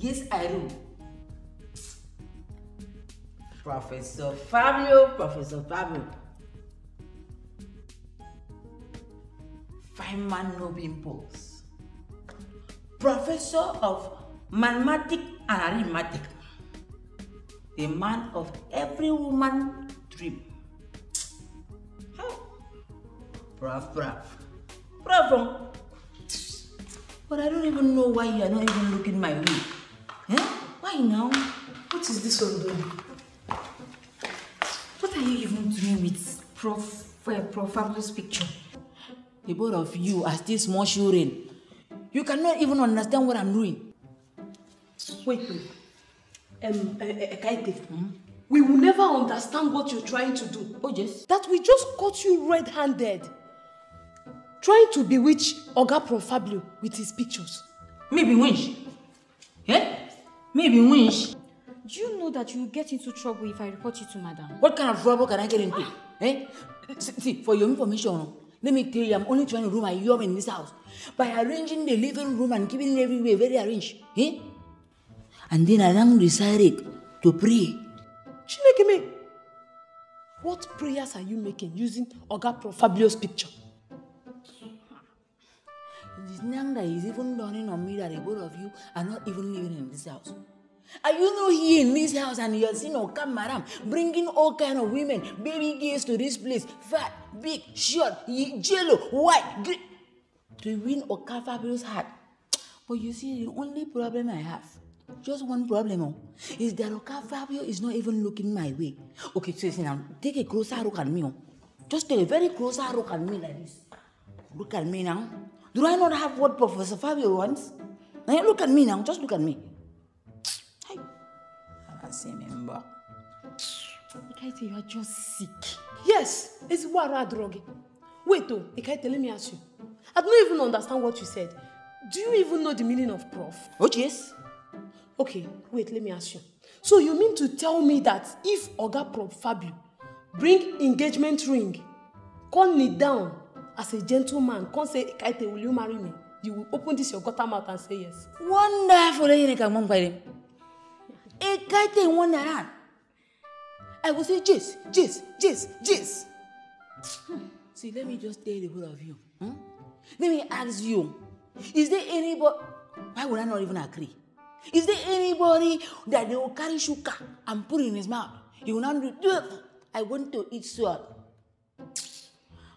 Yes, I do. Professor Fabio. Fine man, no pimples. Professor of mathematics and arithmetic. The man of every woman dream. Bravo. But I don't even know why you are not even looking my way. Eh? Why now? What is this one doing? What are you even doing with Prof Fabio's picture? The both of you are still small children. You cannot even understand what I'm doing. Wait. Kaite. We will never understand what you're trying to do. Oh, yes? That we just caught you red-handed. Trying to bewitch Oga Prof Fabio with his pictures. Maybe winch. Eh? Maybe winch. Do you know that you will get into trouble if I report you to madam? What kind of trouble can I get into? Eh? See, for your information, let me tell you, I'm only trying to do my job in this house by arranging the living room and keeping it everywhere very arranged. Eh? And then I now decided to pray. Chinekeme, what prayers are you making using Oga Prof Fabio's picture? It is now that he's even dawning on me that the both of you are not even living in this house. Are you not here in this house and you're seeing Oka Madam bringing all kind of women, baby girls to this place, fat, big, short, yellow, white, green, to win Oka Fabio's heart? But you see, the only problem I have, just one problem, is that Oka Fabio is not even looking my way. Okay, so now, take a closer look at me. Just take a very closer look at me like this. Look at me now. Do I not have what Professor Fabio wants? Now look at me now, just look at me. Hey, I don't see him back. Ikaite, you are just sick. Yes, it's Wara Drogi. Wait though, Ikaite, let me ask you. I don't even understand what you said. Do you even know the meaning of prof? Oh, yes. Okay, wait, let me ask you. So you mean to tell me that if Oga Prof Fabio bring engagement ring, call me down as a gentleman, can't say, Ikaite, will you marry me? You will open this your gutter mouth and say yes. Wonderful, Ikaite, wonderful. I will say, Jis. See, let me just tell the whole of you. Let me ask you, is there anybody, why would I not even agree? Is there anybody that they will carry sugar and put in his mouth? He will not do, I want to eat salt.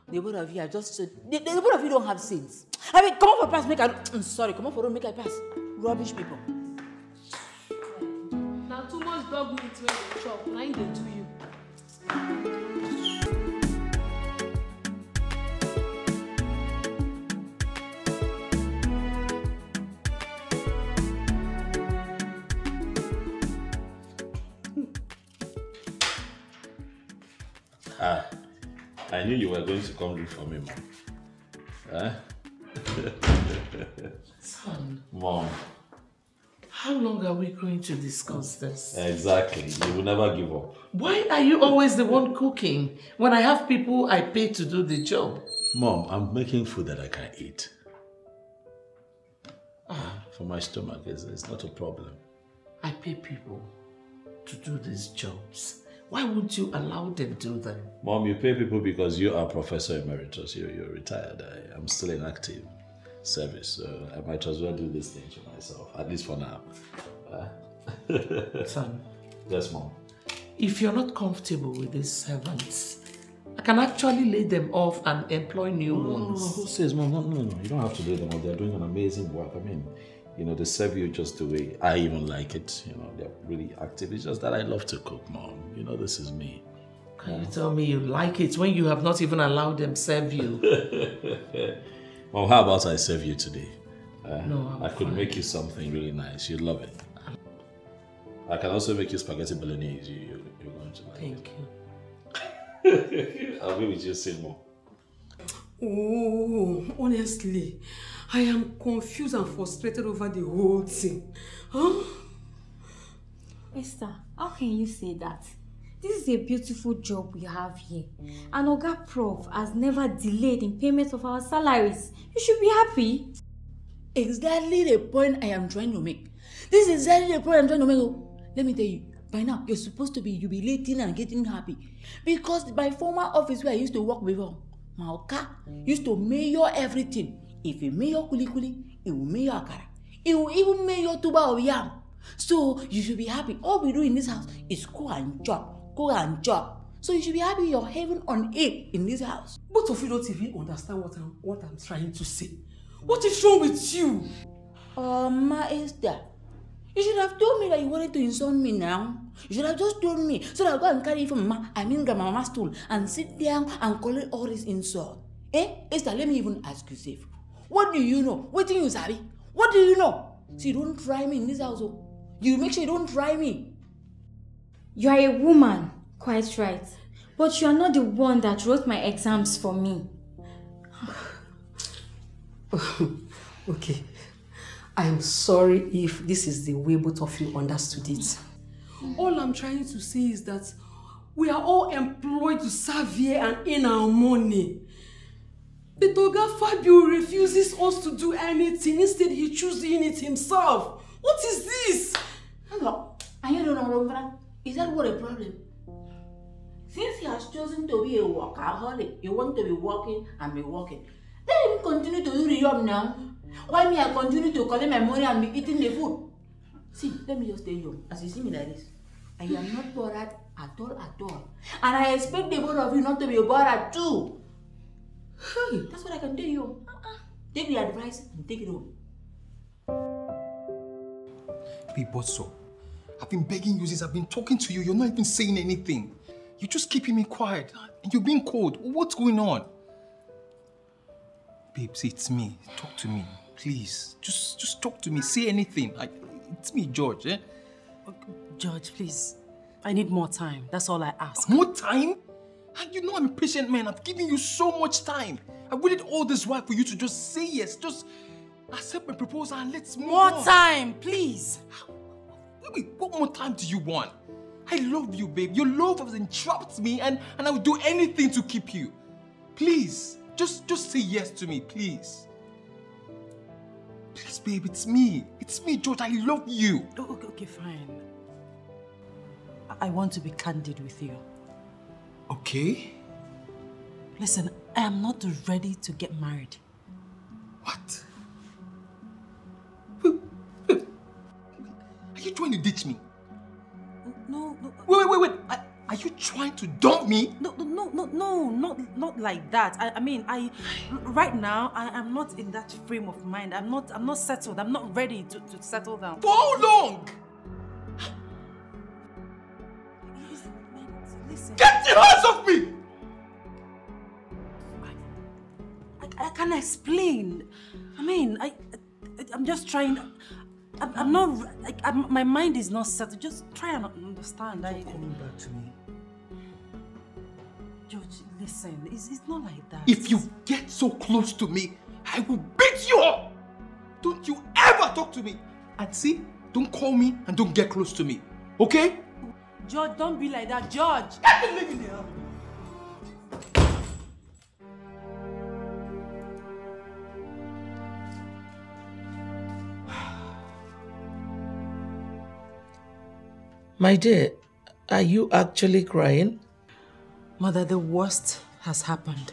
The both of you are just, the both of you don't have sense. I mean, come on for pass, come on for road, make I pass. Rubbish people. Now too much dog meat when they chop, now they do you. I knew you were going to come look for me, Mom. Huh? Son. Mom. How long are we going to discuss this? Exactly. You will never give up. Why are you always the one cooking when I have people I pay to do the job? Mom, I'm making food that I can eat. For my stomach, it's not a problem. I pay people to do these jobs. Why won't you allow them to do them? Mom, you pay people because you are Professor Emeritus. You're retired. I'm still in active service, so I might as well do this thing to myself, at least for now. Son. Yes, Mom. If you're not comfortable with these servants, I can actually lay them off and employ new ones. No, who says, Mom? No. You don't have to lay them off. They're doing an amazing work. I mean, they serve you just the way I even like it. They're really active. It's just that I love to cook, Mom. This is me. Can you tell me you like it when you have not even allowed them serve you? Well, how about I serve you today? No, I could make you something really nice. You'd love it. I can also make you spaghetti bolognese. You're going to like Thank you. I'll be with you soon, Mom. Oh, honestly, I am confused and frustrated over the whole thing. Huh? Esther, how can you say that? This is a beautiful job we have here. And Oga Prof has never delayed in payment of our salaries. You should be happy. exactly the point I am trying to make. This is exactly the point I'm trying to make. Oh, let me tell you, by now you're supposed to be jubilating and getting happy. Because my former office where I used to work before, Maoka used to mayor everything. If he mayor kuli, he will mayor akara. He will even mayor tuba of yam. So you should be happy. All we do in this house is cook and chop, cook and chop. So you should be happy you're heaven on earth in this house. Both of you don't even understand what I'm trying to say. What is wrong with you? Ma Esther, you should have told me that you wanted to insult me now. You should have just told me so that I'll go and carry it from grandmama's stool and sit down and collect all this insult. Esther, let me even ask you safe. What do you know? What do you sabi? What do you know? See, don't try me in this house. You make sure you don't try me. You are a woman, quite right. But you are not the one that wrote my exams for me. Okay. I am sorry if this is the way both of you understood it. All I'm trying to say is that we are all employed to serve here and earn our money. The Toga Fabio refuses us to do anything. Instead, he chooses doing it himself. What is this? Is that what a problem? Since he has chosen to be a workaholic, you want to be working and be working. Let him continue to do the job now. Why me I continue to collect my money and be eating the food? See, let me just tell you, as you see me like this, I am not bothered at all. And I expect the both of you not to be bothered too. Hey, that's what I can tell you. Take the advice and take it home. Babe, what's up? I've been begging you since I've been talking to you. You're not even saying anything. You're just keeping me quiet. And you're being cold. What's going on? Babe, see, it's me. Talk to me. Please. Just talk to me. Say anything. It's me, George, eh? George, please. I need more time. That's all I ask. More time? And you know I'm a patient man. I've given you so much time. I waited all this while for you to just say yes. Just accept my proposal and let's move on. More time, please. Wait, what more time do you want? I love you, babe. Your love has entrapped me and I will do anything to keep you. Please, just say yes to me, please. Please, babe, it's me. It's me, George. I love you. Okay, fine. I want to be candid with you. Okay. Listen, I am not ready to get married. What? Are you trying to ditch me? No. Wait. Are you trying to dump me? No, not like that. I mean, right now, I am not in that frame of mind. I'm not settled. I'm not ready to settle down. For how long? Listen. Get your hands off me! I can explain. I mean, I'm just trying. I'm not. My mind is not settled. Just try and understand. Coming back to me. George, listen. It's not like that. If you get so close to me, I will beat you up. Don't you ever talk to me. And see, don't call me and don't get close to me. Okay? George, don't be like that, George. Get the living there. My dear, are you actually crying? Mother, the worst has happened.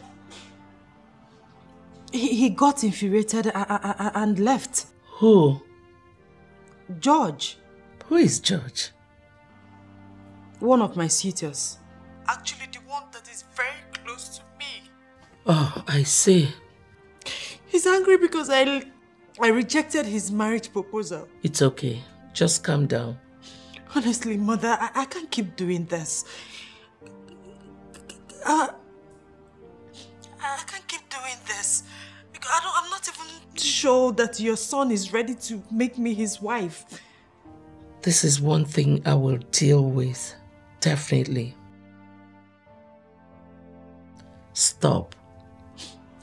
He got infuriated and left. Who? George. Who is George? One of my suitors. Actually, the one that is very close to me. Oh, I see. He's angry because I rejected his marriage proposal. It's okay. Just calm down. Honestly, Mother, I can't keep doing this. I can't keep doing this. Because I'm not even sure that your son is ready to make me his wife. This is one thing I will deal with. Definitely. Stop.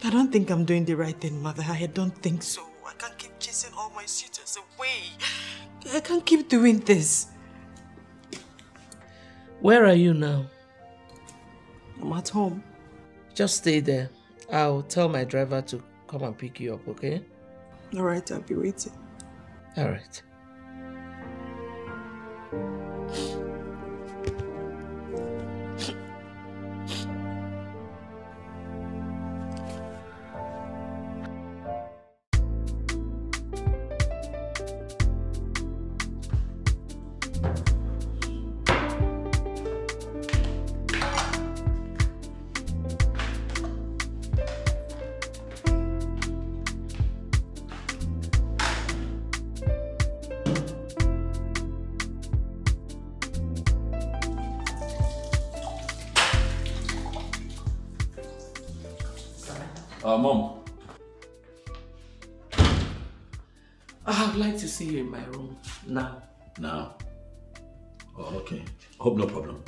I don't think I'm doing the right thing, Mother. I don't think so. I can't keep chasing all my suitors away. I can't keep doing this. Where are you now? I'm at home. Just stay there. I'll tell my driver to come and pick you up, okay? All right, I'll be waiting. All right. Mom. I would like to see you in my room now. Now? Oh, okay. Hope no problem.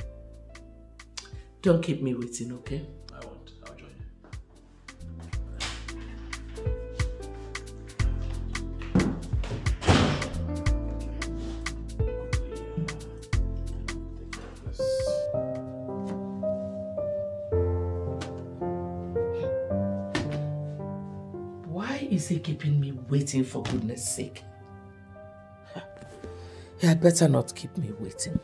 Don't keep me waiting, okay? I won't. I'll join Why is he keeping me waiting, for goodness sake? He had better not keep me waiting.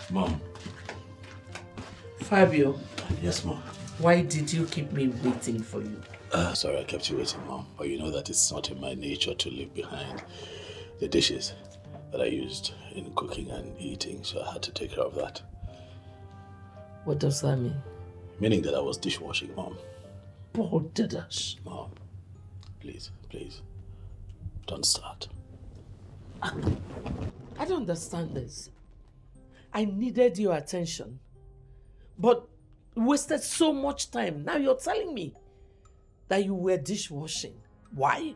Mom. Fabio. Yes, Mom. Why did you keep me waiting for you? Sorry I kept you waiting, Mom. But you know that it's not in my nature to leave behind the dishes that I used in cooking and eating, so I had to take care of that. What does that mean? Meaning that I was dishwashing, Mom. Borderdash. Mom, please, don't start. I don't understand this. I needed your attention, but wasted so much time. Now you're telling me that you were dishwashing. Why?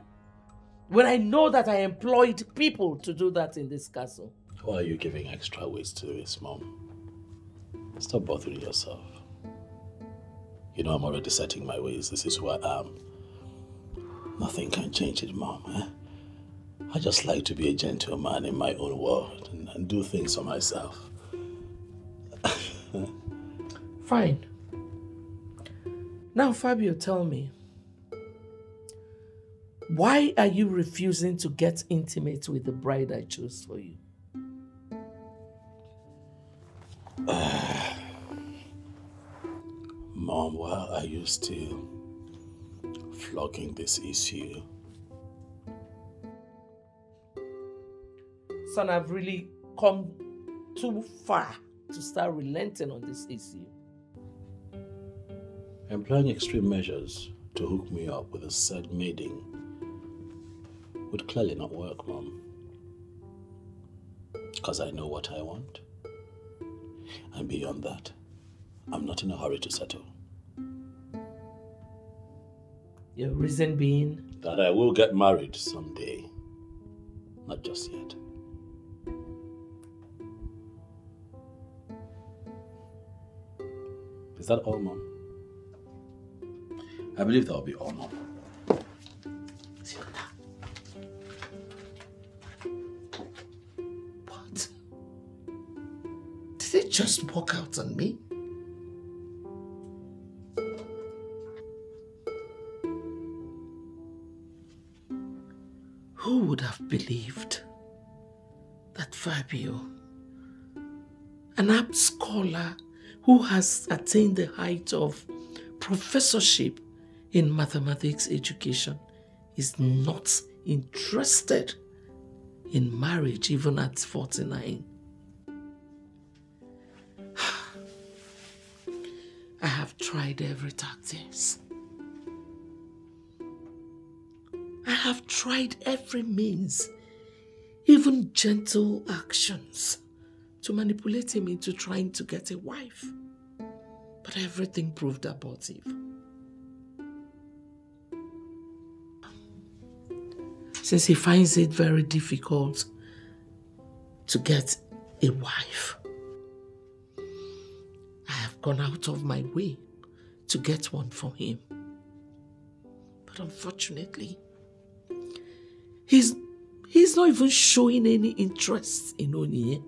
When I know that I employed people to do that in this castle. Why are you giving extra weight to this, Mom? Stop bothering yourself. You know I'm already setting my ways. This is who I am. Nothing can change it, Mom. I just like to be a gentleman in my own world and do things for myself. Fine. Now, Fabio, tell me, why are you refusing to get intimate with the bride I chose for you? Mom, why are you still flogging this issue? Son, I've really come too far to start relenting on this issue. Employing extreme measures to hook me up with a said maiden would clearly not work, Mom. Because I know what I want. And beyond that, I'm not in a hurry to settle. Your reason being? That I will get married someday. Not just yet. Is that all, Mom? I believe that will be all, Mom. What? Did it just walk out on me? Who would have believed that Fabio, an apt scholar who has attained the height of professorship in mathematics education, is not interested in marriage even at 49? I have tried every tactics. I have tried every means, even gentle actions, to manipulate him into trying to get a wife. But everything proved abortive. Since he finds it very difficult to get a wife, I have gone out of my way to get one for him. But unfortunately, he's not even showing any interest in Onyinye.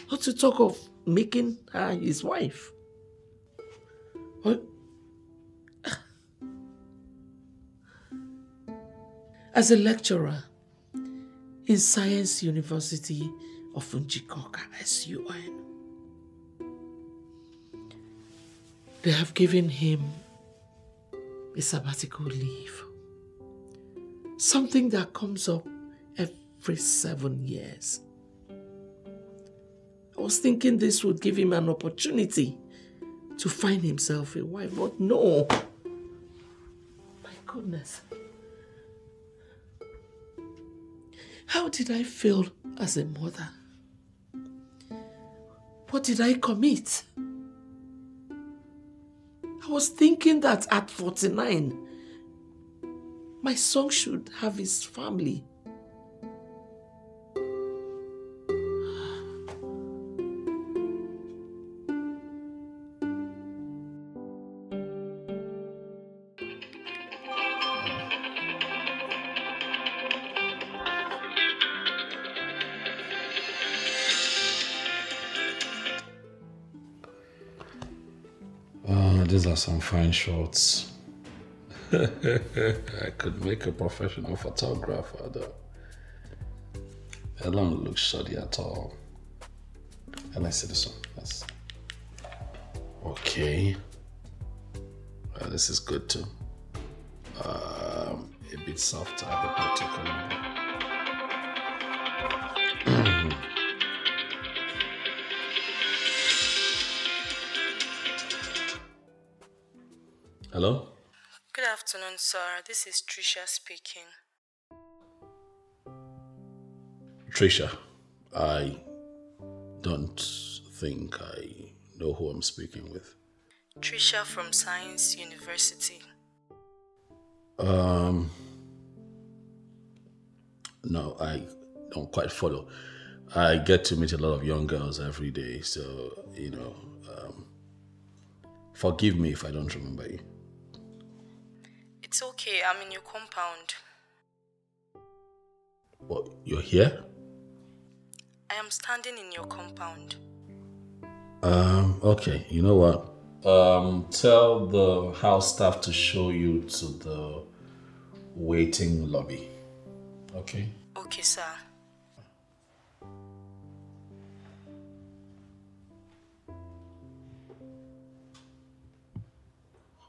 Not to talk of making her his wife. What? As a lecturer in Science University of Njikoka, SUN, they have given him a sabbatical leave. Something that comes up every 7 years. I was thinking this would give him an opportunity to find himself a wife, but no. My goodness. How did I fail as a mother? What did I commit? I was thinking that at 49, my son should have his family. These are some fine shots. I could make a professional photographer though. They don't look shoddy at all. And I see this one. That's okay. This is good too. A bit softer, a bit particular. Hello? Good afternoon, sir. This is Trisha speaking. Trisha, I don't think I know who I'm speaking with. Trisha from Science University. No, I don't quite follow. I get to meet a lot of young girls every day, so, forgive me if I don't remember you. It's okay, I'm in your compound. What, you're here? I am standing in your compound. Okay, you know what? Tell the house staff to show you to the waiting lobby. Okay? Okay, sir.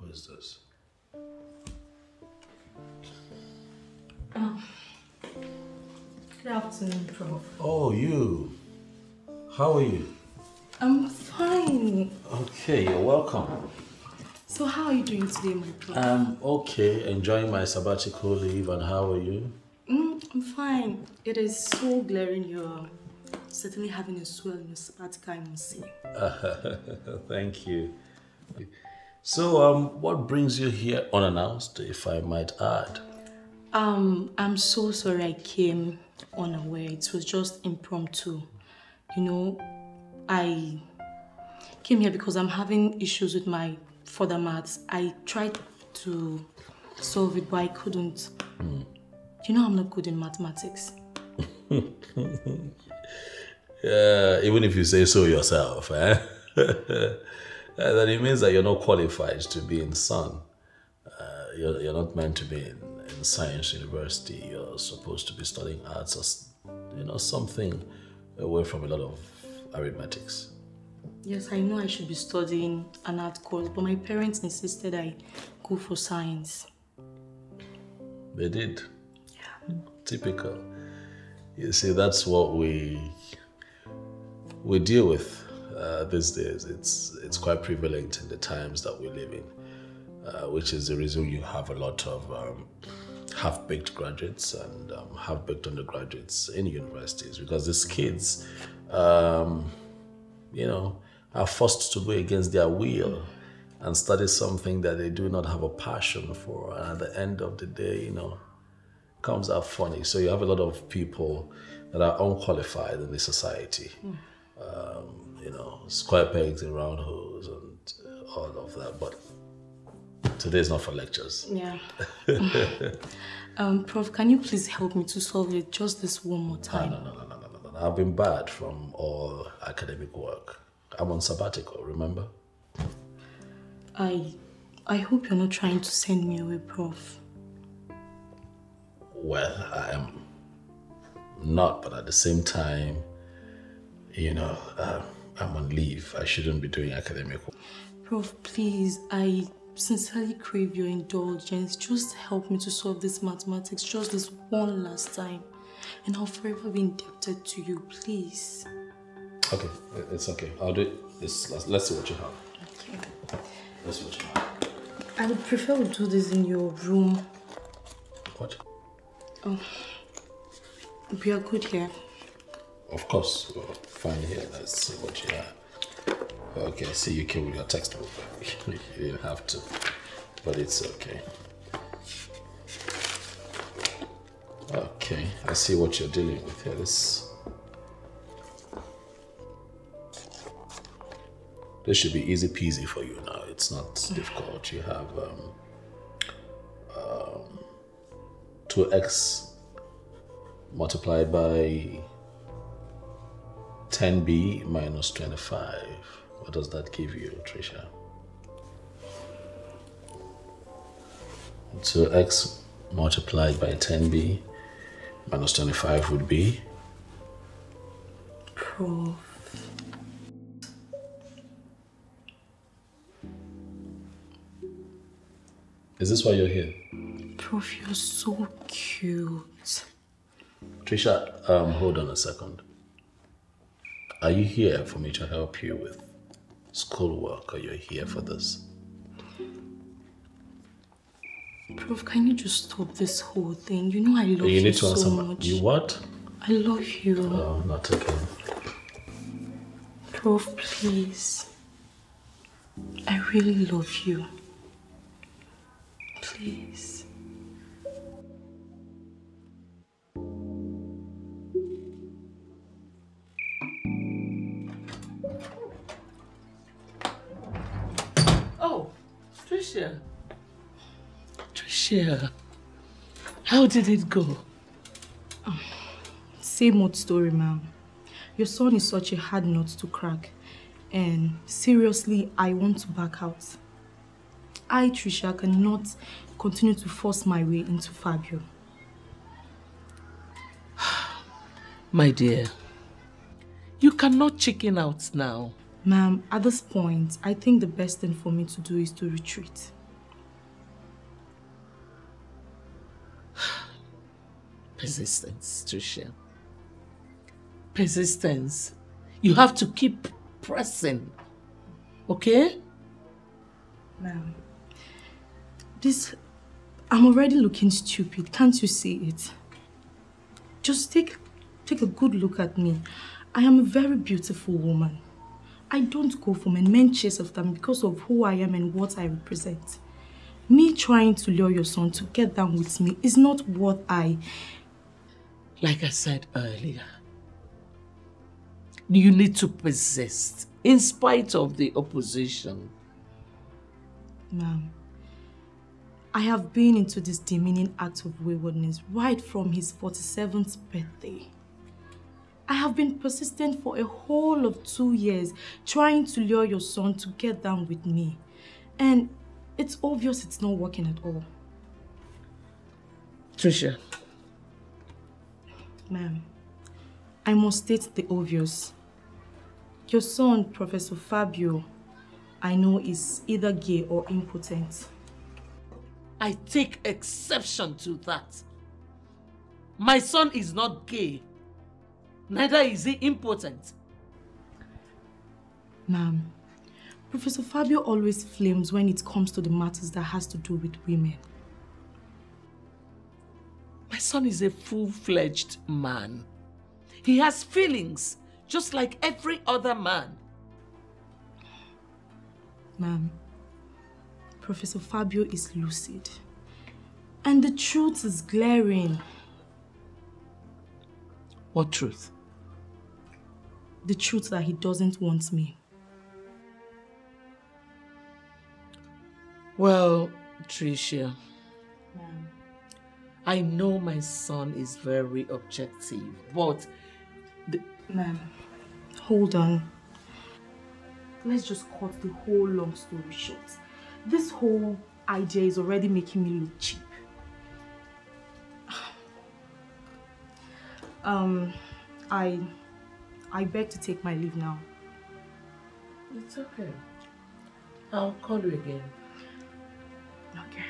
Who is this? Good afternoon, Prof. Oh, you. How are you? I'm fine. Okay, you're welcome. So how are you doing today, my Prof? I'm okay, enjoying my sabbatical leave, and how are you? I'm fine. It is so glaring you're certainly having a swell in your sabbatical, I must say. Thank you. So, what brings you here unannounced, if I might add? I'm so sorry I came unaware. It was just impromptu. I came here because I'm having issues with my further maths. I tried to solve it, but I couldn't. I'm not good in mathematics. Even if you say so yourself, then it means that you're not qualified to be in SUN. You're not meant to be in Science University. You're supposed to be studying arts or, something away from a lot of arithmetics. Yes, I know I should be studying an art course, but my parents insisted I go for science. They did? Yeah. Typical. You see, that's what we deal with these days. It's quite prevalent in the times that we live in, which is the reason you have a lot of half-baked graduates and half-baked undergraduates in universities, because these kids, you know, are forced to go against their will and study something that they do not have a passion for. And at the end of the day, you know, comes out funny. So you have a lot of people that are unqualified in the society. You know, square pegs in round holes and all of that. But today's not for lectures. Yeah. Prof, can you please help me to solve it just this one more time? No. I've been barred from all academic work. I'm on sabbatical, remember? I hope you're not trying to send me away, Prof. Well, I am not, but at the same time, you know, I'm on leave. I shouldn't be doing academic work. Prof, please, I sincerely crave your indulgence. Just help me to solve this mathematics just this one last time. And I'll forever be indebted to you, please. Okay, it's okay. I'll do it. Let's see what you have. Okay. Let's see what you have. I would prefer we do this in your room. What? Oh, we are good here. Of course, we're fine here. Let's see what you have. Okay, I see you came with your textbook. You didn't have to, but it's okay. Okay, I see what you're dealing with here. This should be easy peasy for you now. It's not difficult. You have 2x multiplied by 10b minus 25. What does that give you, Trisha? 2x multiplied by 10b minus 25 would be? Prof. Is this why you're here? Prof, you're so cute. Trisha, hold on a second. Are you here for me to help you with schoolwork, or you're here for this? Prof, can you just stop this whole thing? You know I love you, you need to so answer much. You what? I love you. Oh, not again. Prof, please. I really love you. Please. Oh, Tricia. Tricia, how did it go? Same old story, ma'am. Your son is such a hard nut to crack. And seriously, I want to back out. I, Tricia, cannot continue to force my way into Fabio. My dear, you cannot chicken out now. Ma'am, at this point, I think the best thing for me to do is to retreat. Persistence, Tricia. Persistence. You have to keep pressing. Okay? Ma'am, I'm already looking stupid. Can't you see it? Just take a good look at me. I am a very beautiful woman. I don't go for men chase after me because of who I am and what I represent. Me trying to lure your son to get down with me is not what I... Like I said earlier, you need to persist in spite of the opposition. Ma'am, I have been into this demeaning act of waywardness right from his 47th birthday. I have been persistent for a whole of 2 years trying to lure your son to get down with me. And it's obvious it's not working at all. Tricia. Ma'am, I must state the obvious. Your son, Professor Fabio, I know is either gay or impotent. I take exception to that. My son is not gay. Neither is he impotent. Ma'am, Professor Fabio always flames when it comes to the matters that has to do with women. My son is a full-fledged man. He has feelings, just like every other man. Ma'am, Professor Fabio is lucid. And the truth is glaring. What truth? The truth that he doesn't want me. Well, Tricia, Ma'am. I know my son is very objective, but... Ma'am, hold on. Let's just cut the whole long story short. This whole idea is already making me look cheap. I beg to take my leave now. It's okay. I'll call you again. Okay.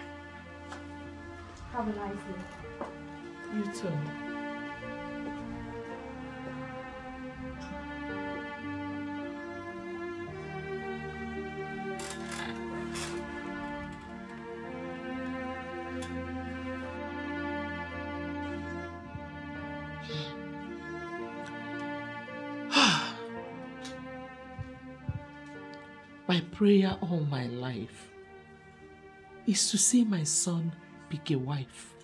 Have a nice day. You too. My prayer all my life is to see my son pick a wife.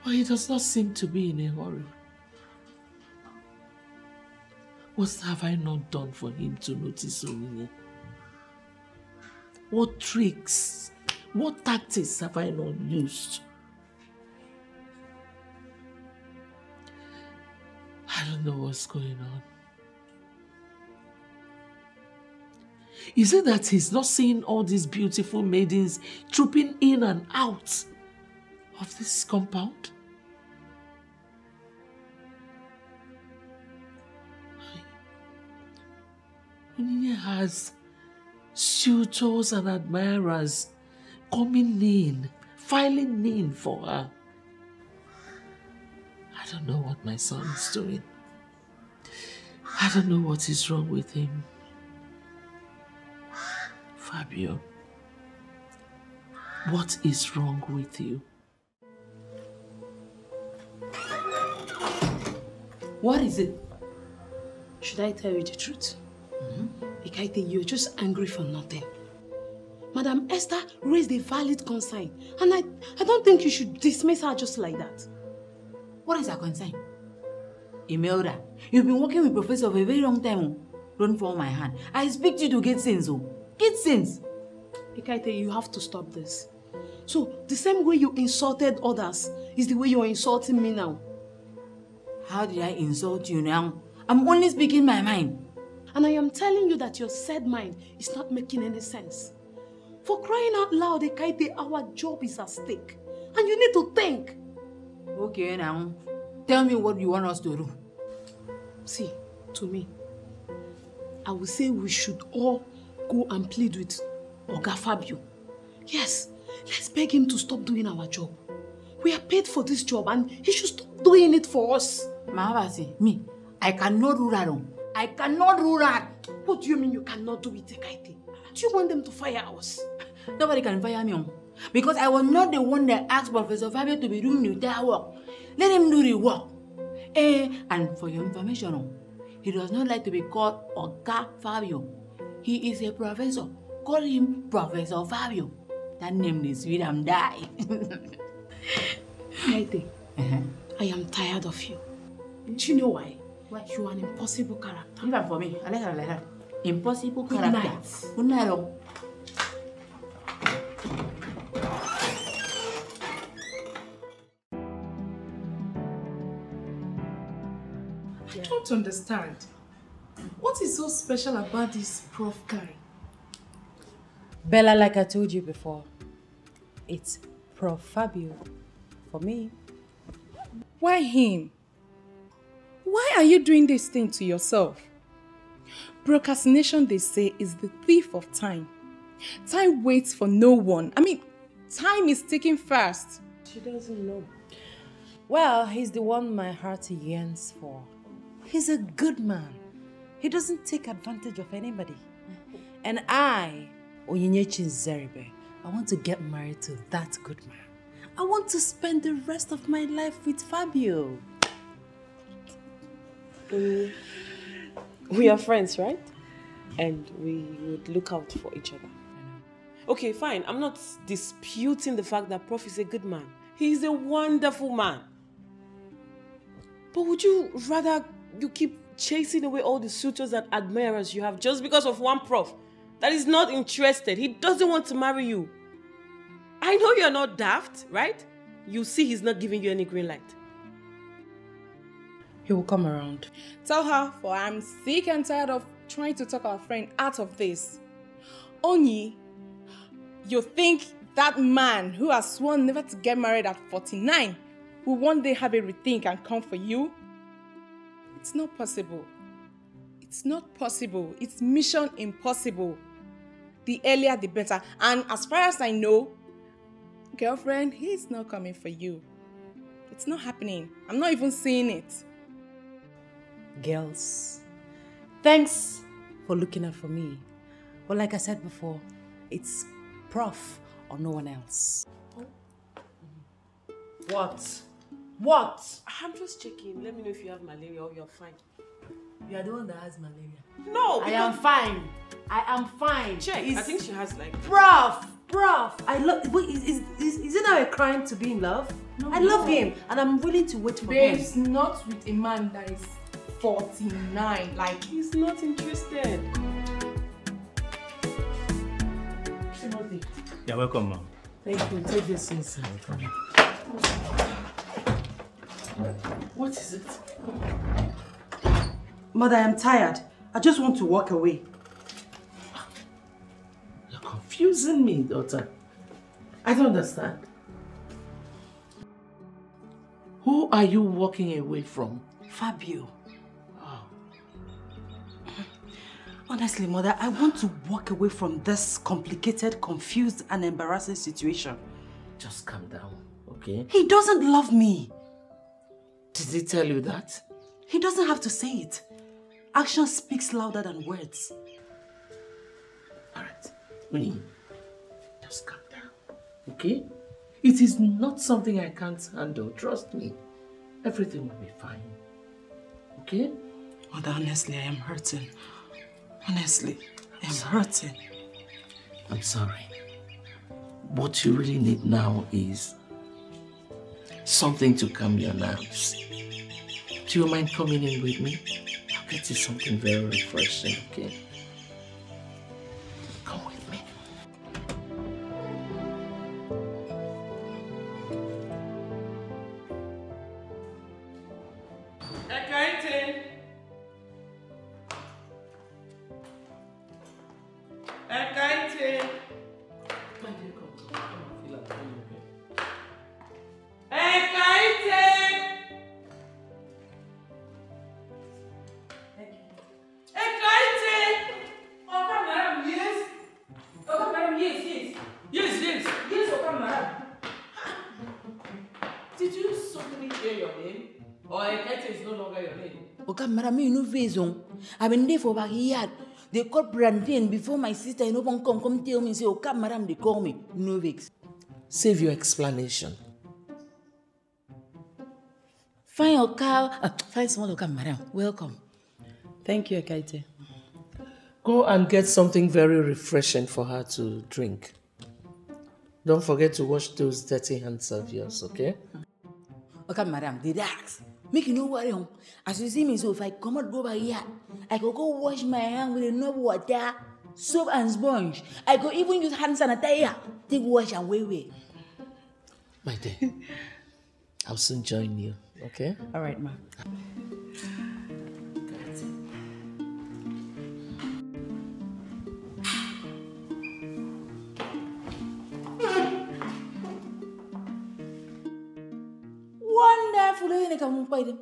But he does not seem to be in a hurry. What have I not done for him to notice Onyinye? What tricks, what tactics have I not used? I don't know what's going on. Is it that he's not seeing all these beautiful maidens trooping in and out of this compound? Onyinye has suitors and admirers coming in, filing in for her. I don't know what my son is doing. I don't know what is wrong with him. Fabio, what is wrong with you? What is it? Should I tell you the truth? Ikaite, you're just angry for nothing. Madam Esther raised a valid concern, and I don't think you should dismiss her just like that. What is her concern? Imelda, you've been working with Professor for a very long time. Don't fall my hand. I expect you to get sense. Get sense. Ikaite, you have to stop this. So, the same way you insulted others is the way you're insulting me now. How did I insult you now? I'm only speaking my mind. And I am telling you that your said mind is not making any sense. For crying out loud, Ikaite, our job is at stake. And you need to think. Okay now. Tell me what you want us to do. See, to me, I would say we should all go and plead with Oga Fabio. Yes, let's beg him to stop doing our job. We are paid for this job and he should stop doing it for us. Mahabasi, me, I cannot do that. I cannot do that. What do you mean you cannot do it, Ekaite? Do you want them to fire us? Nobody can fire me. Because I was not the one that asked Professor Fabio to be doing the entire work. Let him do the work. And for your information, he does not like to be called Oga Fabio. He is a professor. Call him Professor Fabio. That name is sweet and die. Ekaite, I am tired of you. Do you know why? Why? You are an impossible character. Leave that for me. I like her like that. Impossible Good character. night. Good night. I don't understand. What is so special about this Prof guy? Bella, like I told you before, it's Prof Fabio for me. Why him? Why are you doing this thing to yourself? Procrastination, they say, is the thief of time. Time waits for no one. I mean, time is ticking fast. She doesn't know. Well, he's the one my heart yearns for. He's a good man. He doesn't take advantage of anybody. And I, Onyinyechi Zeribe, I want to get married to that good man. I want to spend the rest of my life with Fabio. We are friends, right? And we would look out for each other. Okay, fine. I'm not disputing the fact that Prof is a good man. He's a wonderful man. But would you rather you keep chasing away all the suitors and admirers you have just because of one Prof that is not interested? He doesn't want to marry you. I know you're not daft, right? You see he's not giving you any green light. He will come around. Tell her, for I'm sick and tired of trying to talk our friend out of this. Onyi, you think that man who has sworn never to get married at 49 will one day have a rethink and come for you? It's not possible. It's not possible. It's mission impossible. The earlier the better. And as far as I know, girlfriend, he's not coming for you. It's not happening. I'm not even seeing it. Girls, thanks for looking out for me. But like I said before, it's Prof or no one else. What? What? I'm just checking. Let me know if you have malaria or you're fine. You are the one that has malaria. No, I am fine. I am fine. Check. I think she has like... Prof, I love... Wait, is it not a crime to be in love? No, I love him and I'm willing to wait for Babes, him. not with a man that is 49. Like, he's not interested. You're welcome, Mom. Thank you. Take this inside. What is it? Mother, I'm tired. I just want to walk away. You're confusing me, daughter. I don't understand. Who are you walking away from? Fabio. Oh. Honestly, Mother, I want to walk away from this complicated, confused, and embarrassing situation. Just calm down, okay? He doesn't love me. Did he tell you that? He doesn't have to say it. Action speaks louder than words. Alright, Winnie, just calm down, okay? It is not something I can't handle, trust me. Everything will be fine, okay? Mother, honestly, I am hurting. Honestly, I am hurting. I'm sorry. What you really need now is something to calm your nerves. Do you mind coming in with me? I'll get you something very refreshing, okay? Come with me. Did you suddenly hear your name? Or Ekete is no longer your name? Okay, madam, you know faison. I've been there for backyard. They call Brandon before my sister and open come tell me say, okay, madam, they call me. No vex. Save your explanation. Fine, okay. Fine, small, okay, madam. Welcome. Thank you, Ekete. Go and get something very refreshing for her to drink. Don't forget to wash those dirty hands of yours, okay? Okay, madam, relax. Make you no worry. As you see me, so if I come out go by here, I could go wash my hand with enough water, soap and sponge. I could even use hand sanitizer. Take wash and wait. My dear, I'll soon join you, okay? All right, ma. Wonderful, you can fight them.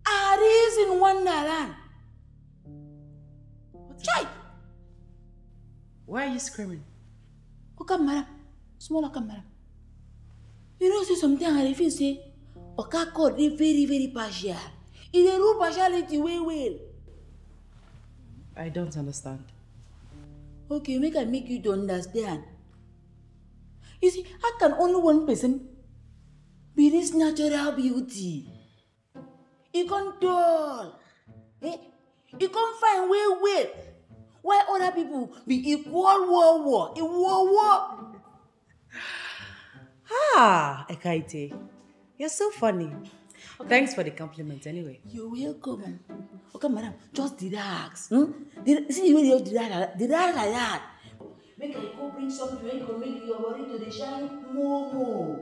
Are these in Wonderland? Chai! Why are you screaming? Okay, madam. Small, okay, madam. You know, say something I feel say, okay, God, they very, very partial. It's a rule partiality well. I don't understand. Okay, make I make you to understand. You see, how can only one person be this natural beauty? You can't tall. Eh? You can't find well. Why other people be equal war? Ah, Ekaite. You're so funny. Okay. Thanks for the compliment anyway. You're welcome. Okay, madam, just relax. See the way you relax like that. Make I go bring something when you make your body to the shine more.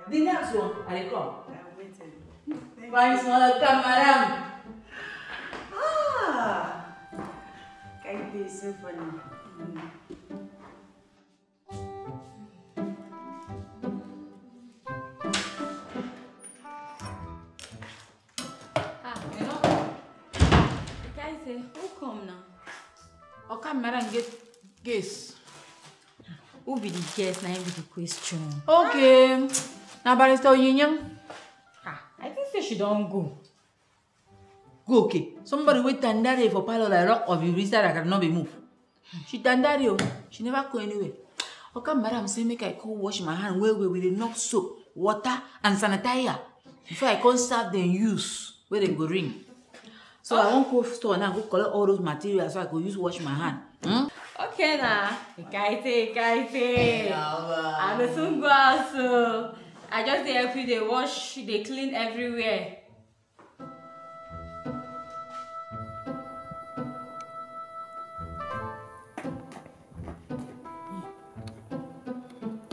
Relax, one. I come. I'm waiting. Fine, small, come, madam. Ah, Ekaite is so funny. Who come now? Okay, madam, get guess. Who be the guest? Now be the question. Okay. Now, Barrister Yinyang. I think say she don't go. Go, okay. Somebody wait tandari for palo like rock of you that cannot be moved. She tandari, she never go anywhere. Okay, madam, say make I go wash my hand well with enough soap, water, and sanitizer before I can't start then use where they go ring. So I won't go store now, go collect all those materials so I could use wash my hand. Okay now. Kaite. I will soon go out, so I just help you, they wash, they clean everywhere.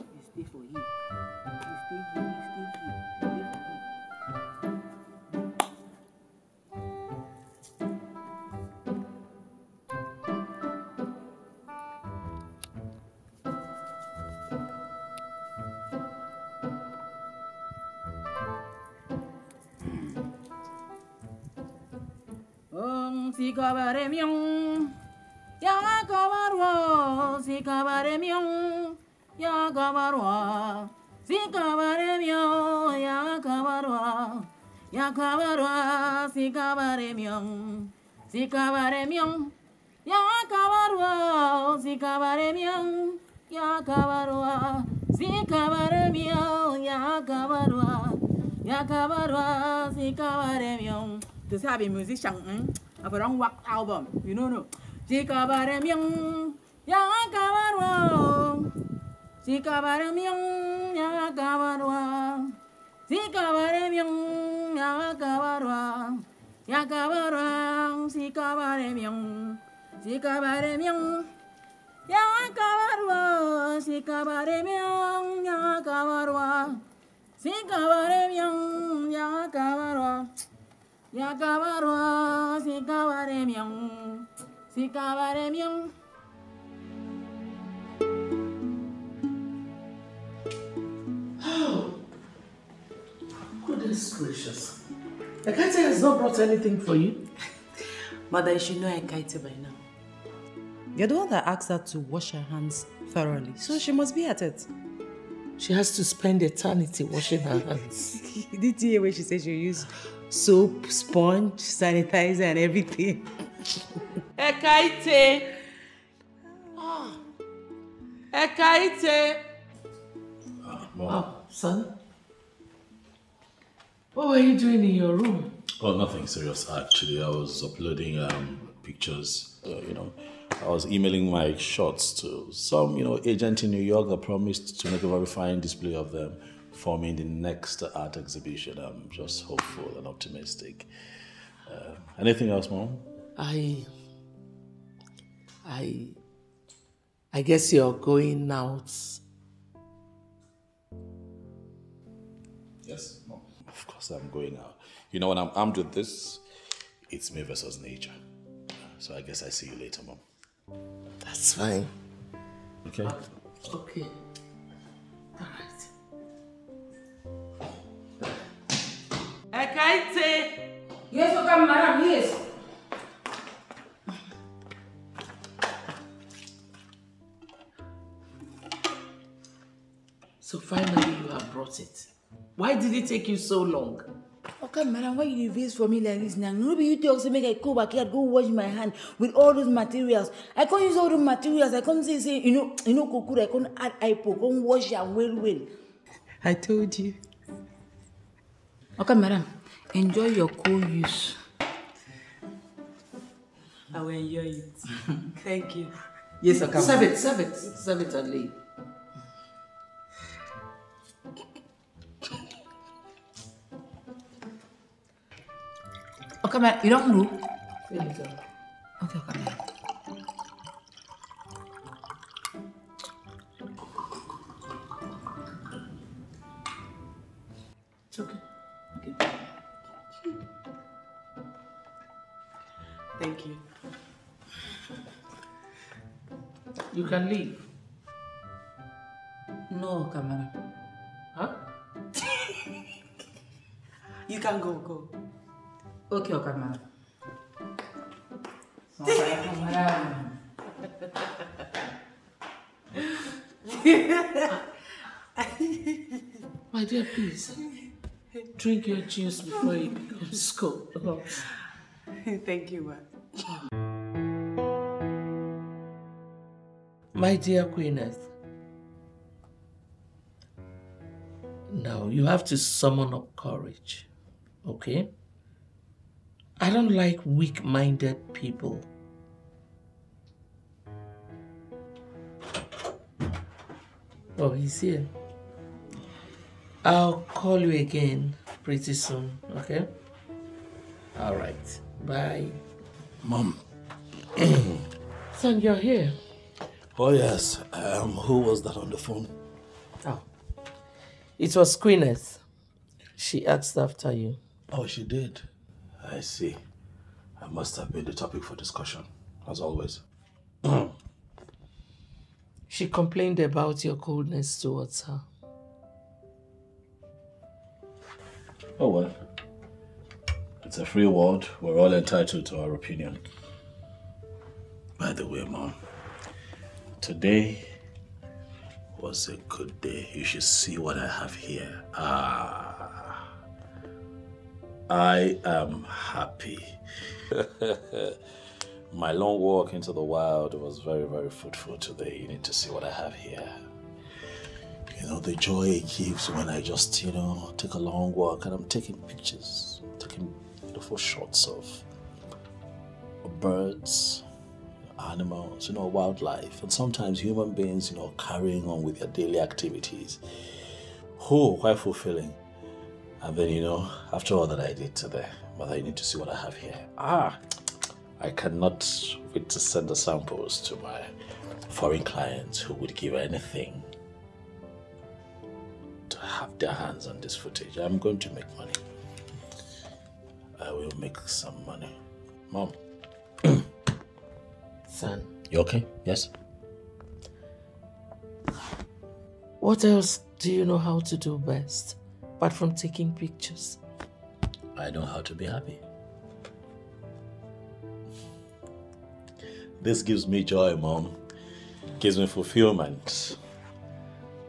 You stay for you. You stay here. Si kabaremion, ya kabarwa. Si kabaremion, ya kabarwa. Si kabaremion, ya kabarwa. Ya kabarwa. Si kabaremion, si kabaremion, ya kabarwa. Si kabaremion, ya kabarwa. Si kabaremion, ya kabarwa. Ya kabarwa. Si kabaremion. To say I'm a musician, I've a wrong work album, you know no. Sikabaremion, ya kabarwa. Sikabaremion, ya kabarwa. Sikabaremion, ya kabarwa. Ya kabarwa, sikabaremion. Sikabaremion, ya kabarwa. Sikabaremion, ya kabarwa. Sikabaremion, ya kabarwa. Ya kabarwa, si kabaremion, si kabaremion. Oh, goodness gracious. Ekaite has not brought anything for you. Mother, you should know Ekaite by now. You're the one that asked her to wash her hands thoroughly, so she must be at it. She has to spend eternity washing her hands. Did you hear when she said she'll use soap, sponge, sanitizer, and everything? Ekaite! Oh. Ekaite! Mom. Son? What were you doing in your room? Oh, nothing serious. Actually, I was uploading pictures. I was emailing my shots to some, agent in New York that promised to make a very fine display of them for me in the next art exhibition. I'm just hopeful and optimistic. Anything else, Mom? I guess you're going out. Yes, Mom. Of course I'm going out. When I'm armed with this, it's me versus nature. So I guess I see you later, Mom. That's fine. Okay? Okay. All right. Ekaite! Yes, okay, madam, yes. So finally you have brought it. Why did it take you so long? Okay, madam, why you face for me like this now? Maybe you talk to make I go back here, go wash my hand with all those materials. I can't use all those materials. I can't say you know, Kokura, I can't add ipo, can't wash your well. I told you. Okay, madam, enjoy your co-use. I will enjoy it. Thank you. Yes, okay. Serve it and leave. Okay, madam, you don't know? Fill it up. Okay, madam. It's okay. Okay. Thank you. You can leave. No, camera. Huh? You can go. Okay, madam. Okay, madam. My dear, please. Drink your juice before it becomes cold. Thank you, ma. My dear Queeneth, now you have to summon up courage, okay? I don't like weak-minded people. Oh, he's here. I'll call you again pretty soon, okay? All right, bye. Mom. Son, you're here. Oh, yes. Who was that on the phone? Oh, it was Queeneth. She asked after you. Oh, she did. I see. I must have been the topic for discussion, as always. She complained about your coldness towards her. Oh, well. It's a free world. We're all entitled to our opinion. By the way, Mom, today was a good day. You should see what I have here. I am happy. My long walk into the wild was very, very fruitful today. You need to see what I have here. You know, the joy it gives when I just, take a long walk and I'm taking pictures, taking beautiful shots of birds, animals, wildlife, and sometimes human beings, carrying on with their daily activities. Oh, quite fulfilling. And then, after all that I did today, Mother, you need to see what I have here. I cannot wait to send the samples to my foreign clients who would give anything to have their hands on this footage. I'm going to make money. I will make some money. Mom. Son. You okay? Yes? What else do you know how to do best, apart from taking pictures? I know how to be happy. This gives me joy, Mom. Gives me fulfillment.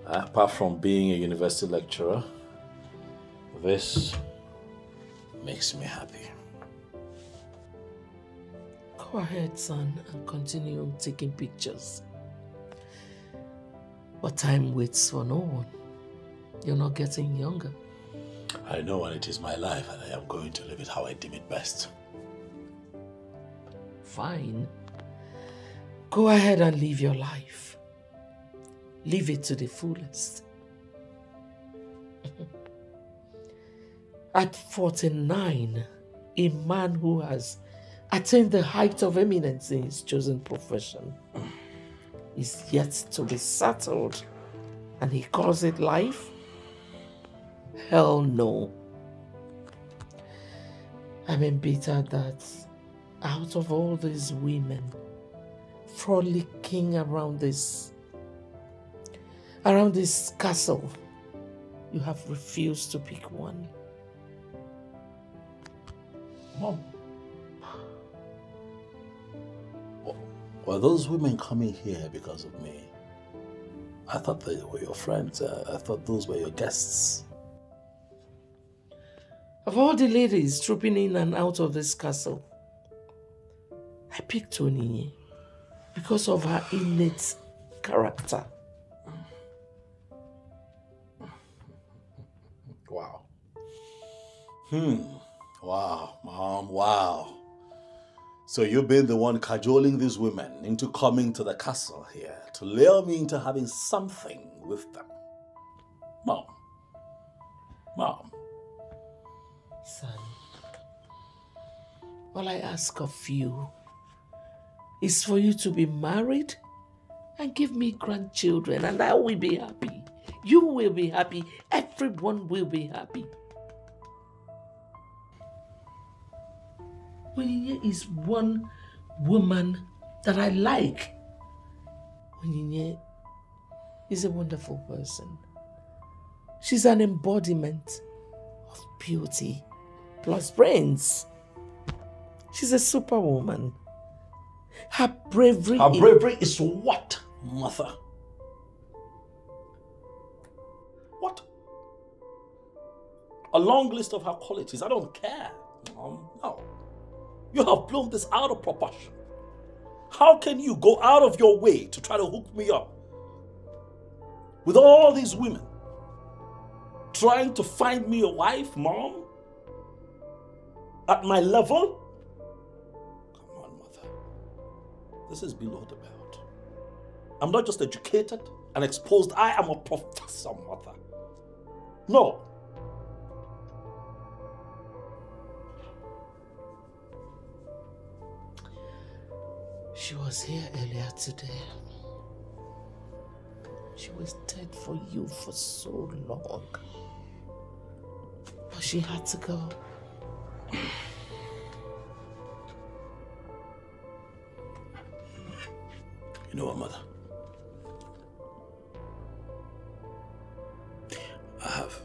Apart from being a university lecturer, this makes me happy. Go ahead, son, and continue taking pictures. But time waits for no one. You're not getting younger. I know, and it is my life, and I am going to live it how I deem it best. Fine. Go ahead and live your life. Live it to the fullest. At 49, a man who has attained the height of eminence in his chosen profession is yet to be settled, and he calls it life? Hell no. I'm embittered that out of all these women frolicking around this castle, you have refused to pick one. Mom. Were those women coming here because of me? I thought they were your friends. I thought those were your guests. Of all the ladies trooping in and out of this castle, I picked Onyinye because of her innate character. Wow. Wow, Mom, wow. So you've been the one cajoling these women into coming to the castle here to lure me into having something with them. Mom. Son, all I ask of you is for you to be married and give me grandchildren, and I will be happy. You will be happy. Everyone will be happy. Onyinye is one woman that I like. Onyinye is a wonderful person. She's an embodiment of beauty plus brains. She's a superwoman. Her bravery is what, mother? What? A long list of her qualities. I don't care, Mom. No. You have blown this out of proportion. How can you go out of your way to try to hook me up with all these women trying to find me a wife, Mom? At my level? Come on, Mother. This is below the belt. I'm not just educated and exposed. I am a professor, Mother. No. She was here earlier today. She waited for you for so long. But she had to go. You know what, Mother? I have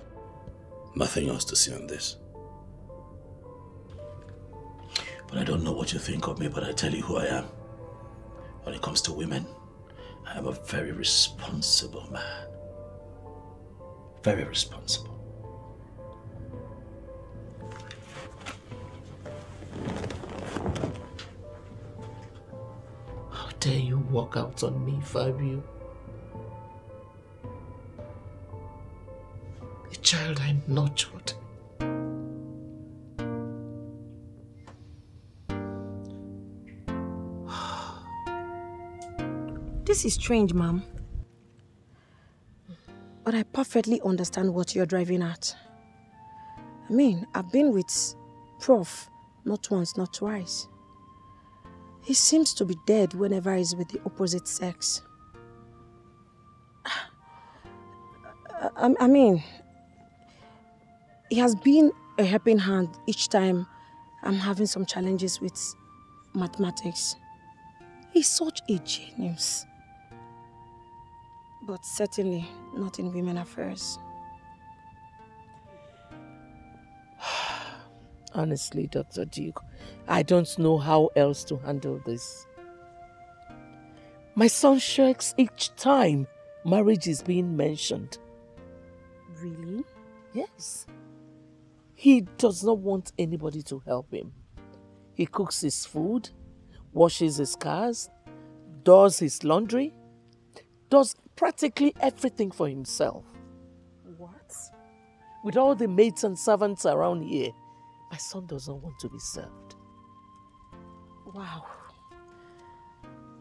nothing else to say on this. But I don't know what you think of me, but I tell you who I am. When it comes to women, I am a very responsible man. Very responsible. How dare you walk out on me, Fabio? A child I nurtured. This is strange, Mom. But I perfectly understand what you're driving at. I mean, I've been with Prof not once, not twice. He seems to be dead whenever he's with the opposite sex. I mean, he has been a helping hand each time I'm having some challenges with mathematics. He's such a genius. But certainly not in women affairs. Honestly, Dr. Duke, I don't know how else to handle this. My son shirks each time marriage is being mentioned. Really? Yes. He does not want anybody to help him. He cooks his food, washes his cars, does his laundry, does practically everything for himself. What? With all the maids and servants around here, my son doesn't want to be served. Wow.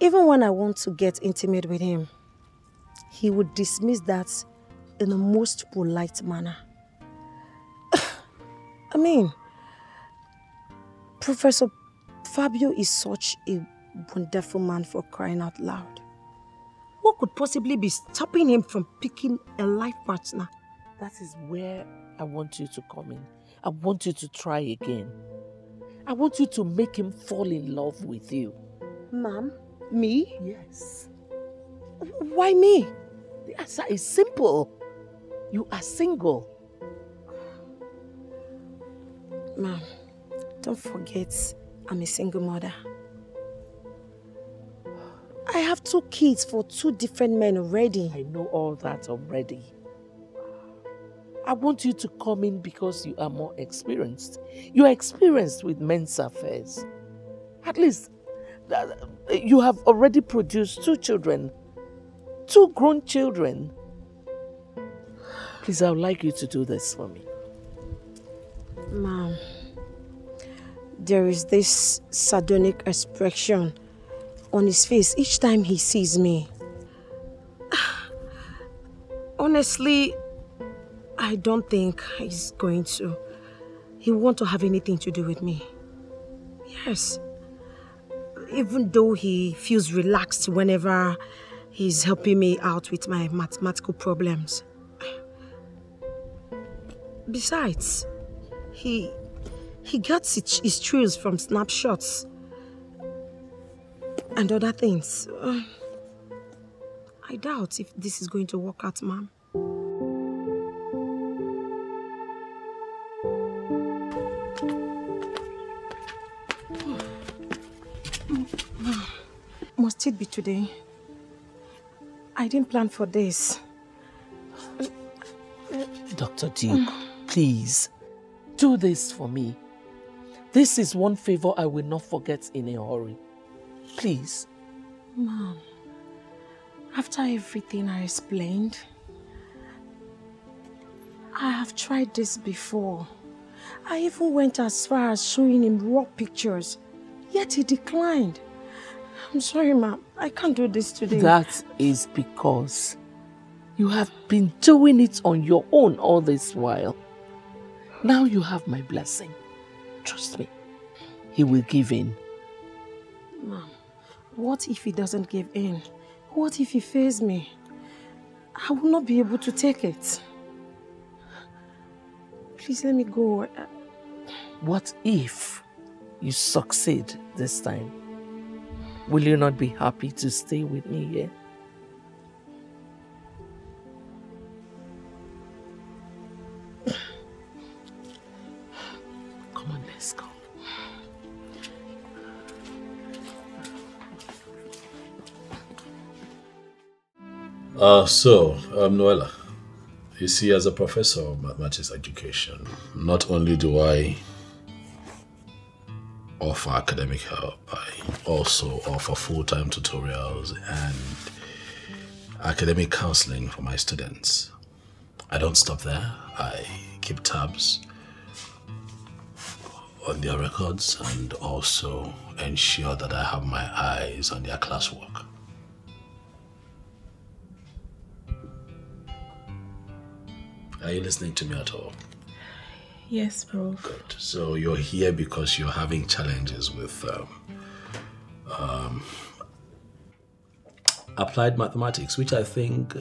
Even when I want to get intimate with him, he would dismiss that in the most polite manner. I mean, Professor Fabio is such a wonderful man, for crying out loud. What could possibly be stopping him from picking a life partner? That is where I want you to come in. I want you to try again. I want you to make him fall in love with you. Ma'am? Me? Yes. Why me? The answer is simple. You are single. Ma'am, don't forget I'm a single mother. I have 2 kids for 2 different men already. I know all that already. I want you to come in because you are more experienced. You are experienced with men's affairs. At least, you have already produced 2 children. 2 grown children. Please, I would like you to do this for me. Ma'am, there is this sardonic expression on his face each time he sees me. Honestly, I don't think he's going to. He won't have anything to do with me. Yes. Even though he feels relaxed whenever he's helping me out with my mathematical problems. Besides, he gets his thrills from snapshots and other things. I doubt if this is going to work out, ma'am. Must it be today? I didn't plan for this. Dr. Duke, please, do this for me. This is one favor I will not forget in a hurry. Please. Mom, after everything I explained, I have tried this before. I even went as far as showing him raw pictures, yet he declined. I'm sorry, ma'am. I can't do this today. That is because you have been doing it on your own all this while. Now you have my blessing. Trust me. He will give in. Ma'am, what if he doesn't give in? What if he fails me? I will not be able to take it. Please let me go. What if you succeed this time? Will you not be happy to stay with me here? Come on, let's go. Noella, you see, as a professor of mathematics education, not only do I offer academic help, I also offer full-time tutorials and academic counseling for my students. I don't stop there. I keep tabs on their records and also ensure that I have my eyes on their classwork. Are you listening to me at all? Yes, Prof. Good. So you're here because you're having challenges with applied mathematics, which I think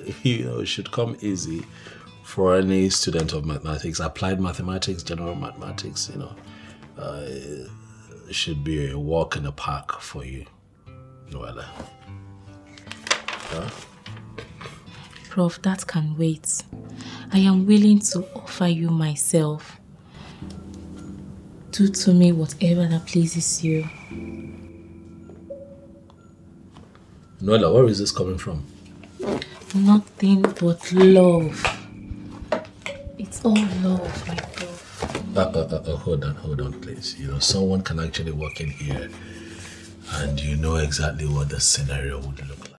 should come easy for any student of mathematics. Applied mathematics, general mathematics, should be a walk in the park for you, Noella. Huh? Prof, that can wait. I am willing to offer you myself. Do to me whatever that pleases you. Noella, where is this coming from? Nothing but love. It's all love, my Prof. Hold on, please. Someone can actually walk in here and you know exactly what the scenario would look like.